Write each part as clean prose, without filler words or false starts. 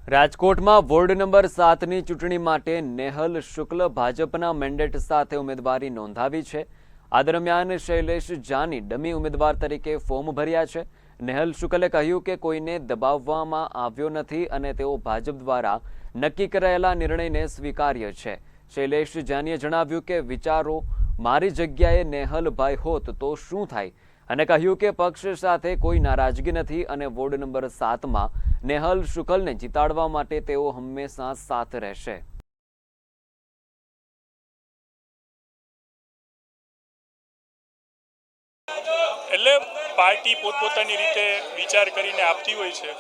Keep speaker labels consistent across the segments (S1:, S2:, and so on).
S1: રાજકોટમાં ward number 7ની ચૂંટણી માટે નેહલ શુક્લ ભાજપના મેન્ડેટ સાથે ઉમેદવારી નોંધાવી છે। આ દરમિયાન શૈલેષ જાની ડમી ઉમેદવાર તરીકે ફોર્મ ભર્યા છે। નેહલ શુક્લે કહ્યું કે કોઈને દબાવવામાં આવ્યો નથી અને તેઓ ભાજપ દ્વારા નક્કી કરાયેલા નિર્ણયને સ્વીકાર્ય છે। શૈલેષ જાનીએ જણાવ્યું કે વિચારો મારી જગ્યાએ નેહલભાઈ હોત તો શું થાય અને કહ્યું કે પક્ષ સાથે કોઈ નારાજગી નથી અને વોર્ડ નંબર 7માં નેહલ શુક્લને જીતાડવા માટે તેઓ હંમેશા સાથ રહેશે।
S2: એટલે પાર્ટી પોતપોતાની રીતે વિચાર કરીને આપતી હોય છે।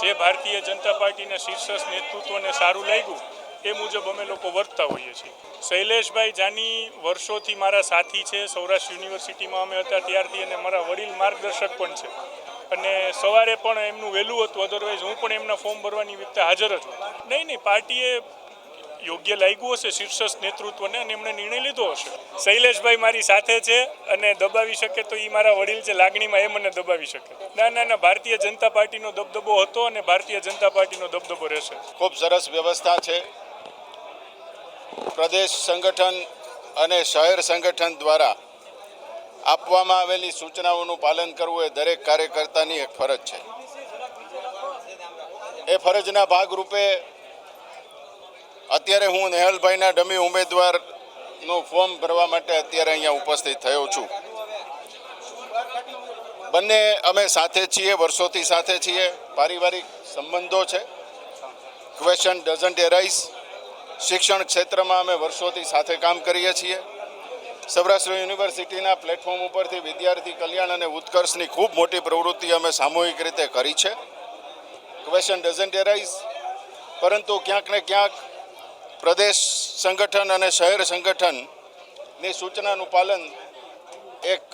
S2: જે ભારતીય જનતા પાર્ટીના શીર્ષ નેતૃત્વને સારું લાગ્યું એ મુજબ અમે લોકો વર્તતા હોઈએ છીએ। શૈલેષભાઈ જાની વર્ષોથી મારા સાથી છે। સૌરાષ્ટ્ર યુનિવર્સિટીમાં અમે હતા ત્યારથી અને મારા વડીલ માર્ગદર્શક પણ છે અને સવારે પણ એમનું વહેલું હતું, અધરવાઇઝ હું પણ એમના ફોર્મ ભરવાની વખતે હાજર હતો। નહીં પાર્ટીએ યોગ્ય લાગ્યું હશે શીર્ષ નેતૃત્વને અને એમણે નિર્ણય લીધો હશે। શૈલેષભાઈ મારી સાથે છે અને દબાવી શકે તો એ મારા વડીલ છે, લાગણીમાં એ મને દબાવી શકે। ના ભારતીય જનતા પાર્ટીનો દબદબો હતો અને ભારતીય જનતા પાર્ટીનો દબદબો રહેશે।
S3: ખૂબ સરસ વ્યવસ્થા છે। પ્રદેશ સંગઠન અને શહેર સંગઠન દ્વારા આપવામાં આવેલી સૂચનાઓનું પાલન કરવું એ દરેક કાર્યકર્તાની એક ફરજ છે। એ ફરજના ભાગરૂપે અત્યારે હું નેહલભાઈના ડમી ઉમેદવારનું ફોર્મ ભરવા માટે અત્યારે અહીંયા ઉપસ્થિત થયો છું। બંને અમે સાથે છીએ, વર્ષોથી સાથે છીએ, પારિવારિક સંબંધો છે। Question doesn't arise. શિક્ષણ ક્ષેત્રમાં અમે વર્ષોથી સાથે કામ કરીએ છીએ। સૌરાષ્ટ્ર યુનિવર્સિટીના પ્લેટફોર્મ ઉપરથી વિદ્યાર્થી કલ્યાણ અને ઉત્કર્ષની ખૂબ મોટી પ્રવૃત્તિ અમે સામૂહિક રીતે કરી છે। ક્વેશ્ચન ડઝન્ટ એરાઇઝ, પરંતુ ક્યાંક ને ક્યાંક પ્રદેશ સંગઠન અને શહેર સંગઠનની સૂચનાનું પાલન એક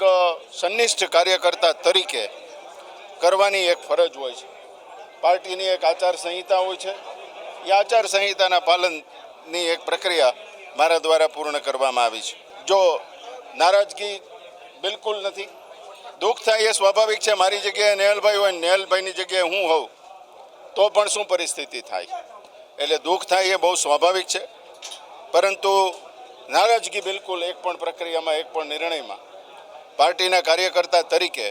S3: સંનિષ્ઠ કાર્યકર્તા તરીકે કરવાની એક ફરજ હોય છે। પાર્ટીની એક આચારસંહિતા હોય છે, એ આચારસંહિતાના પાલનની એક પ્રક્રિયા મારા દ્વારા પૂર્ણ કરવામાં આવી છે। જો નારાજગી બિલકુલ નથી, દુઃખ થાય એ સ્વાભાવિક છે। મારી જગ્યાએ નેહલભાઈ હોય, નેહલભાઈની જગ્યાએ હું હોઉં તો પણ શું પરિસ્થિતિ થાય, એટલે દુઃખ થાય એ બહુ સ્વાભાવિક છે। પરંતુ નારાજગી બિલકુલ એક પણ પ્રક્રિયામાં, એક પણ નિર્ણયમાં પાર્ટીના કાર્યકર્તા તરીકે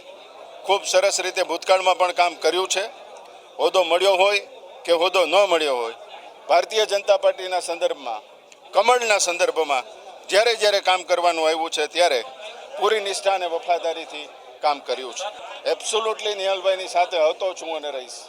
S3: ખૂબ સરસ રીતે ભૂતકાળમાં પણ કામ કર્યું છે। હોદ્દો મળ્યો હોય કે હોદ્દો ન મળ્યો હોય, ભારતીય જનતા પાર્ટીના સંદર્ભમાં, કમળના સંદર્ભમાં જ્યારે જ્યારે કામ કરવાનું આવ્યું છે ત્યારે પૂરી નિષ્ઠા અને વફાદારીથી કામ કર્યું છે। એબ્સોલ્યુટલી નેહલભાઈની સાથે હતો છું અને રહીશ।